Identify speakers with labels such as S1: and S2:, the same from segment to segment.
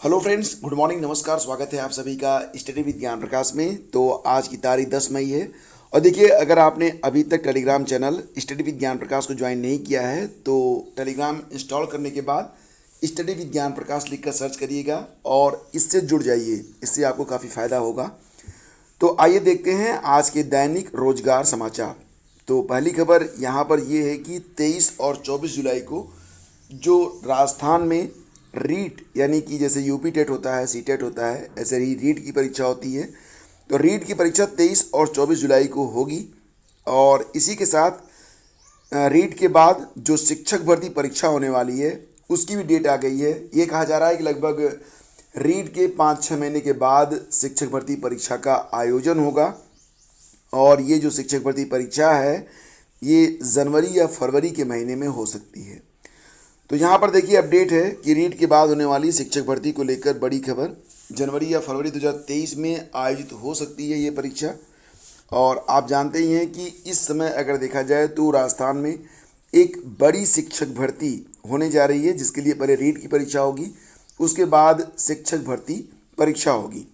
S1: Hello friends, good morning, नमस्कार। स्वागत है आप सभी का स्टडी विद ज्ञान प्रकाश में। तो आज की तारीख 10 मई है। और देखिए, अगर आपने अभी तक टेलीग्राम चैनल स्टडी विद ज्ञान प्रकाश को ज्वाइन नहीं किया है तो टेलीग्राम इंस्टॉल करने के बाद स्टडी विद ज्ञान प्रकाश लिखकर सर्च करिएगा और इससे जुड़ जाइए। इससे आपको काफ़ी फ़ायदा होगा। तो आइए देखते हैं आज के दैनिक रोजगार समाचार। तो पहली खबर यहाँ पर ये है कि 23 और 24 जुलाई को जो राजस्थान में रीट यानी कि जैसे यूपी टेट होता है, सी टेट होता है, ऐसे ही रीट की परीक्षा होती है। तो रीट की परीक्षा 23 और 24 जुलाई को होगी। और इसी के साथ रीट के बाद जो शिक्षक भर्ती परीक्षा होने वाली है उसकी भी डेट आ गई है। ये कहा जा रहा है कि लगभग रीट के 5-6 महीने के बाद शिक्षक भर्ती परीक्षा का आयोजन होगा। और ये जो शिक्षक भर्ती परीक्षा है ये जनवरी या फरवरी के महीने में हो सकती है। तो यहाँ पर देखिए अपडेट है कि रीट के बाद होने वाली शिक्षक भर्ती को लेकर बड़ी खबर। जनवरी या फरवरी 2023 में आयोजित हो सकती है ये परीक्षा। और आप जानते ही हैं कि इस समय अगर देखा जाए तो राजस्थान में एक बड़ी शिक्षक भर्ती होने जा रही है, जिसके लिए पहले रीट की परीक्षा होगी, उसके बाद शिक्षक भर्ती परीक्षा होगी।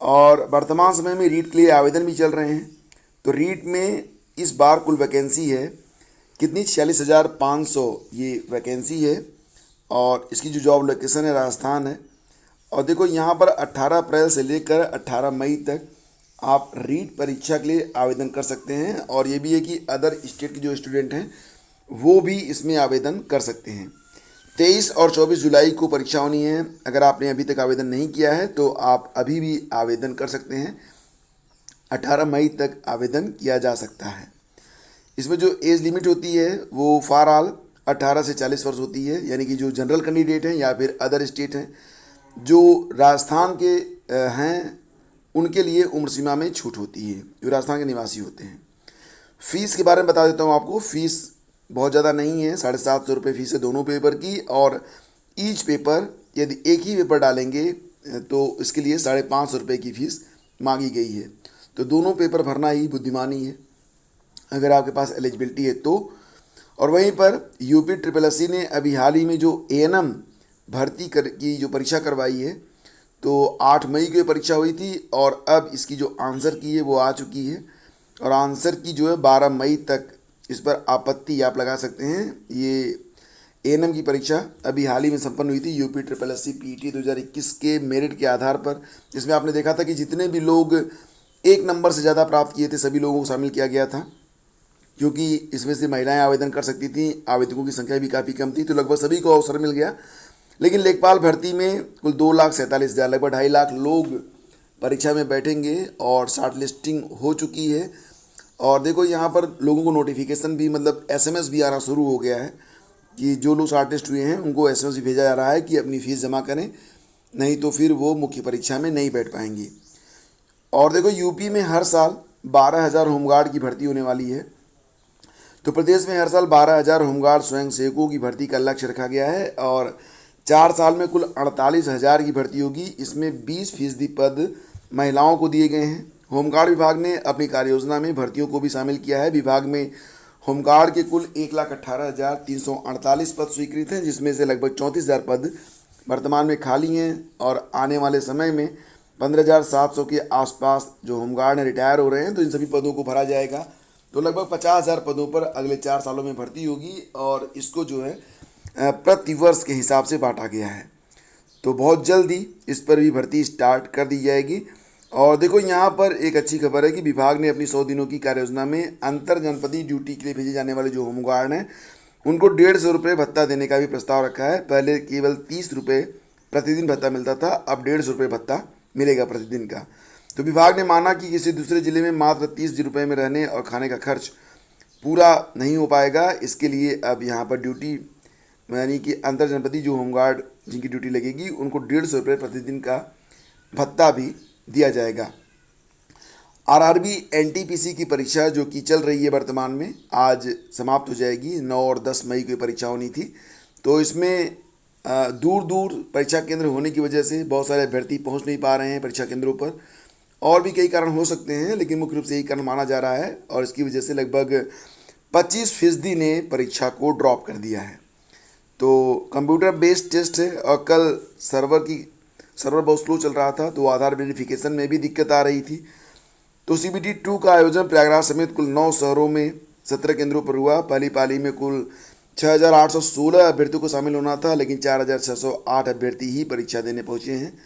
S1: और वर्तमान समय में रीट के लिए आवेदन भी चल रहे हैं। तो रीट में इस बार कुल वैकेंसी है कितनी, 46,500 ये वैकेंसी है। और इसकी जो जॉब लोकेशन है राजस्थान है। और देखो यहाँ पर 18 अप्रैल से लेकर 18 मई तक आप रीट परीक्षा के लिए आवेदन कर सकते हैं। और ये भी है कि अदर स्टेट के जो स्टूडेंट हैं वो भी इसमें आवेदन कर सकते हैं। 23 और 24 जुलाई को परीक्षा होनी है। अगर आपने अभी तक आवेदन नहीं किया है तो आप अभी भी आवेदन कर सकते हैं। 18 मई तक आवेदन किया जा सकता है। इसमें जो एज लिमिट होती है वो फॉर ऑल 18 से 40 वर्ष होती है, यानी कि जो जनरल कैंडिडेट हैं या फिर अदर स्टेट हैं जो राजस्थान के हैं उनके लिए उम्र सीमा में छूट होती है, जो राजस्थान के निवासी होते हैं। फ़ीस के बारे में बता देता हूँ आपको। फ़ीस बहुत ज़्यादा नहीं है, 750 रुपये फ़ीस है दोनों पेपर की। और ईच पेपर यदि एक ही पेपर डालेंगे तो इसके लिए 550 रुपये की फ़ीस मांगी गई है। तो दोनों पेपर भरना ही बुद्धिमानी है अगर आपके पास एलिजिबिलिटी है तो। और वहीं पर यूपी ट्रिपल एस सी ने अभी हाल ही में जो एएनएम भर्ती की जो परीक्षा करवाई है, तो 8 मई को ये परीक्षा हुई थी और अब इसकी जो आंसर की है वो आ चुकी है। और आंसर की जो है 12 मई तक इस पर आपत्ति आप लगा सकते हैं। ये एएनएम की परीक्षा अभी हाल ही में संपन्न हुई थी UP triple S C PT 2021 के मेरिट के आधार पर, जिसमें आपने देखा था कि जितने भी लोग एक नंबर से ज़्यादा प्राप्त किए थे सभी लोगों को शामिल किया गया था, क्योंकि इसमें से महिलाएं आवेदन कर सकती थी। आवेदकों की संख्या भी काफ़ी कम थी, तो लगभग सभी को अवसर मिल गया। लेकिन लेखपाल भर्ती में कुल 2,47,000 लगभग 2.5 लाख लोग परीक्षा में बैठेंगे और शॉर्ट लिस्टिंग हो चुकी है। और देखो यहाँ पर लोगों को नोटिफिकेशन भी मतलब एसएमएस भी आना शुरू हो गया है कि जो लोग शॉर्ट लिस्ट हुए हैं उनको एसएमएस भी भेजा जा रहा है कि अपनी फ़ीस जमा करें, नहीं तो फिर वो मुख्य परीक्षा में नहीं बैठ पाएंगे। और देखो यूपी में हर साल 12,000 होमगार्ड की भर्ती होने वाली है। तो प्रदेश में हर साल 12,000 होमगार्ड स्वयं सेवकों की भर्ती का लक्ष्य रखा गया है। और 4 साल में कुल 48,000 की भर्ती होगी। इसमें 20% पद महिलाओं को दिए गए हैं। होमगार्ड विभाग ने अपनी कार्ययोजना में भर्तियों को भी शामिल किया है। विभाग में होमगार्ड के कुल 1,18,348 पद स्वीकृत हैं, जिसमें से लगभग 34,000 पद वर्तमान में खाली हैं। और आने वाले समय में 15,700 के आसपास जो होमगार्ड रिटायर हो रहे हैं, तो इन सभी पदों को भरा जाएगा। तो लगभग 50,000 पदों पर अगले 4 सालों में भर्ती होगी। और इसको जो है प्रति वर्ष के हिसाब से बांटा गया है। तो बहुत जल्दी इस पर भी भर्ती स्टार्ट कर दी जाएगी। और देखो यहाँ पर एक अच्छी खबर है कि विभाग ने अपनी 100 दिनों की कार्ययोजना में अंतर जनपदीय ड्यूटी के लिए भेजे जाने वाले जो होमगार्ड हैं उनको 150 रुपये भत्ता देने का भी प्रस्ताव रखा है। पहले केवल 30 रुपये प्रतिदिन भत्ता मिलता था, अब 150 रुपये भत्ता मिलेगा प्रतिदिन का। तो विभाग ने माना कि किसी दूसरे ज़िले में मात्र 30 रुपये में रहने और खाने का खर्च पूरा नहीं हो पाएगा। इसके लिए अब यहाँ पर ड्यूटी यानी कि अंतर जनपदीय जो होमगार्ड जिनकी ड्यूटी लगेगी उनको 150 रुपये प्रतिदिन का भत्ता भी दिया जाएगा। आरआरबी एनटीपीसी की परीक्षा जो कि चल रही है वर्तमान में, आज समाप्त हो जाएगी। 9 और 10 मई को परीक्षा होनी थी। तो इसमें दूर दूर परीक्षा केंद्र होने की वजह से बहुत सारे अभ्यर्थी पहुंच नहीं पा रहे हैं परीक्षा केंद्रों पर। और भी कई कारण हो सकते हैं, लेकिन मुख्य रूप से यही कारण माना जा रहा है। और इसकी वजह से लगभग 25% ने परीक्षा को ड्रॉप कर दिया है। तो कंप्यूटर बेस्ड टेस्ट है और कल सर्वर की सर्वर बहुत स्लो चल रहा था, तो आधार वेरिफिकेशन में भी दिक्कत आ रही थी। तो CBT 2 का आयोजन प्रयागराज समेत कुल 9 शहरों में 17 केंद्रों पर हुआ। पहली पाली में कुल 6,816 अभ्यर्थियों को शामिल होना था, लेकिन 4,608 अभ्यर्थी ही परीक्षा देने पहुंचे हैं।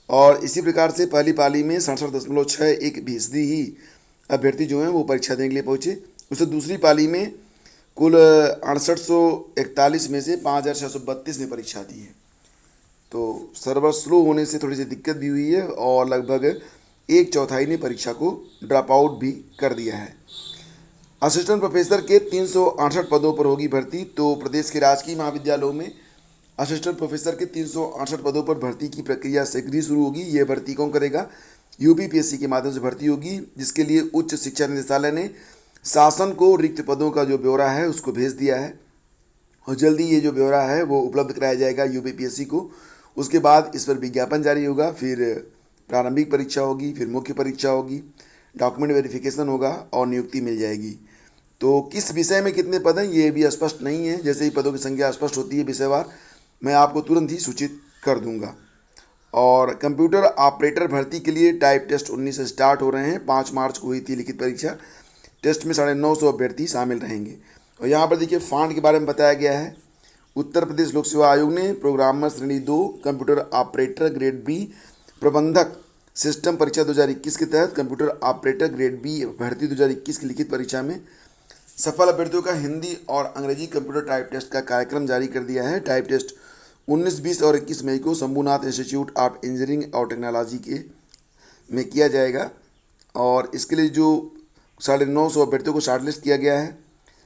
S1: और इसी प्रकार से पहली पाली में 67.61% ही अभ्यर्थी जो हैं वो परीक्षा देने के लिए पहुंचे। उससे दूसरी पाली में कुल 6841 में से 5,632 ने परीक्षा दी है। तो सर्वर स्लो होने से थोड़ी सी दिक्कत भी हुई है और लगभग 1/4 ने परीक्षा को ड्रॉप आउट भी कर दिया है। असिस्टेंट प्रोफेसर के 368 पदों पर होगी भर्ती। तो प्रदेश के राजकीय महाविद्यालयों में असिस्टेंट प्रोफेसर के 368 पदों पर भर्ती की प्रक्रिया शीघ्र ही शुरू होगी। यह भर्ती कौन करेगा? UPPSC के माध्यम से भर्ती होगी, जिसके लिए उच्च शिक्षा निदेशालय ने शासन को रिक्त पदों का जो ब्यौरा है उसको भेज दिया है और जल्दी ये जो ब्यौरा है वो उपलब्ध कराया जाएगा UPPSC को। उसके बाद इस पर विज्ञापन जारी होगा, फिर प्रारंभिक परीक्षा होगी, फिर मुख्य परीक्षा होगी, डॉक्यूमेंट वेरिफिकेशन होगा और नियुक्ति मिल जाएगी। तो किस विषय में कितने पद हैं ये भी स्पष्ट नहीं है। जैसे ही पदों की संख्या स्पष्ट होती है विषयवार, मैं आपको तुरंत ही सूचित कर दूंगा। और कंप्यूटर ऑपरेटर भर्ती के लिए टाइप टेस्ट 19 से स्टार्ट हो रहे हैं। 5 मार्च को हुई थी लिखित परीक्षा। टेस्ट में 950 अभ्यर्थी शामिल रहेंगे। और यहाँ पर देखिए फांड के बारे में बताया गया है। उत्तर प्रदेश लोक सेवा आयोग ने प्रोग्रामर श्रेणी 2 कंप्यूटर ऑपरेटर ग्रेड बी प्रबंधक सिस्टम परीक्षा 2021 के तहत कंप्यूटर ऑपरेटर ग्रेड बी भर्ती 2021 की लिखित परीक्षा में सफल अभ्यर्थियों का हिंदी और अंग्रेजी कंप्यूटर टाइप टेस्ट का कार्यक्रम जारी कर दिया है। टाइप टेस्ट 19, 20 और 21 मई को शंभुनाथ इंस्टीट्यूट ऑफ इंजीनियरिंग और टेक्नोलॉजी के में किया जाएगा। और इसके लिए जो 950 अभ्यर्थियों को शॉर्टलिस्ट किया गया है।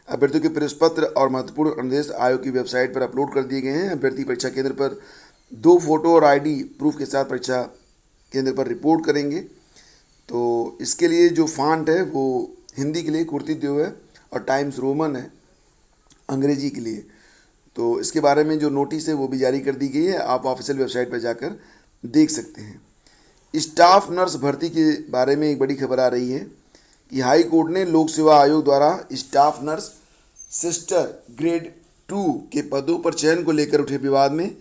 S1: अभ्यर्थियों के प्रवेश पत्र और महत्वपूर्ण अनुदेश आयोग की वेबसाइट पर अपलोड कर दिए गए हैं। अभ्यर्थी परीक्षा केंद्र पर 2 फोटो और ID प्रूफ के साथ परीक्षा केंद्र पर रिपोर्ट करेंगे। तो इसके लिए जो फॉन्ट है वो हिंदी के लिए कुर्तिदेव है और टाइम्स रोमन है अंग्रेजी के लिए। तो इसके बारे में जो नोटिस है वो भी जारी कर दी गई है, आप ऑफिशियल वेबसाइट पर जाकर देख सकते हैं। स्टाफ नर्स भर्ती के बारे में एक बड़ी खबर आ रही है कि हाई कोर्ट ने लोक सेवा आयोग द्वारा स्टाफ नर्स सिस्टर ग्रेड 2 के पदों पर चयन को लेकर उठे विवाद में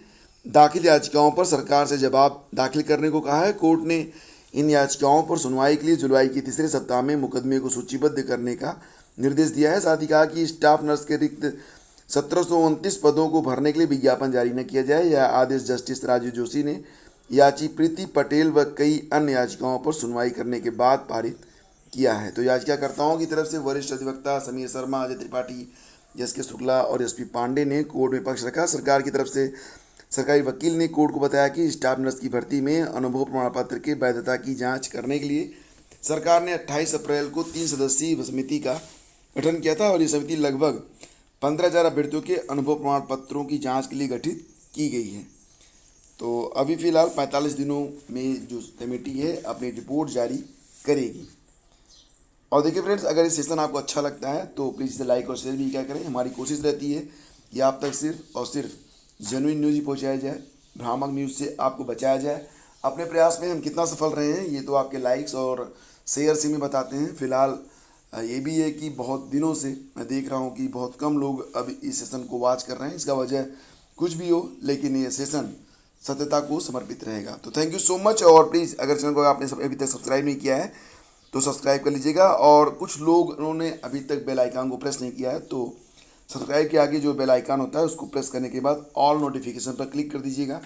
S1: दाखिल याचिकाओं पर सरकार से जवाब दाखिल करने को कहा है। कोर्ट ने इन याचिकाओं पर सुनवाई के लिए जुलाई के तीसरे सप्ताह में मुकदमे को सूचीबद्ध करने का निर्देश दिया है। साथ ही कहा कि स्टाफ नर्स के रिक्त 1729 पदों को भरने के लिए विज्ञापन जारी न किया जाए। यह आदेश जस्टिस राजू जोशी ने याची प्रीति पटेल व कई अन्य याचिकाओं पर सुनवाई करने के बाद पारित किया है। तो याचिकाकर्ताओं की तरफ से वरिष्ठ अधिवक्ता समीर शर्मा, अजय त्रिपाठी, SK शुक्ला और SP पांडे ने कोर्ट में पक्ष रखा। सरकार की तरफ से सरकारी वकील ने कोर्ट को बताया कि स्टाफ नर्स की भर्ती में अनुभव प्रमाण पत्र की वैधता की जांच करने के लिए सरकार ने 28 अप्रैल को 3 सदस्यीय समिति का गठन किया था और ये समिति लगभग 15,000 अभ्यर्थियों के अनुभव प्रमाण पत्रों की जाँच के लिए गठित की गई है। तो अभी फ़िलहाल 45 दिनों में जो कमेटी है अपनी रिपोर्ट जारी करेगी। और देखिए फ्रेंड्स, अगर ये सेशन आपको अच्छा लगता है तो प्लीज़ इसे लाइक और शेयर भी क्या करें। हमारी कोशिश रहती है कि आप तक सिर्फ और सिर्फ जेन्युइन न्यूज़ ही पहुँचाया जाए, भ्रामक न्यूज़ से आपको बचाया जाए। अपने प्रयास में हम कितना सफल रहे हैं ये तो आपके लाइक्स और शेयर से में बताते हैं। फिलहाल ये भी है कि बहुत दिनों से मैं देख रहा हूँ कि बहुत कम लोग अब इस सेशन को वॉच कर रहे हैं। इसका वजह कुछ भी हो, लेकिन ये सेशन सत्यता को समर्पित रहेगा। तो थैंक यू सो मच। और प्लीज़ अगर चैनल को आपने अभी तक सब्सक्राइब नहीं किया है तो सब्सक्राइब कर लीजिएगा। और कुछ लोग उन्होंने अभी तक बेल आइकन को प्रेस नहीं किया है तो सब्सक्राइब के आगे जो बेल आइकन होता है उसको प्रेस करने के बाद ऑल नोटिफिकेशन पर क्लिक कर दीजिएगा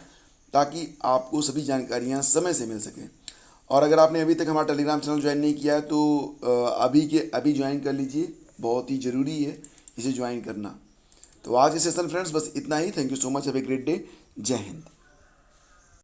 S1: ताकि आपको सभी जानकारियाँ समय से मिल सकें। और अगर आपने अभी तक हमारा टेलीग्राम चैनल ज्वाइन नहीं किया है तो अभी ज्वाइन कर लीजिए, बहुत ही ज़रूरी है इसे ज्वाइन करना। तो आज के सेशन फ्रेंड्स बस इतना ही। Thank you so much. Have a great day. जय हिंद।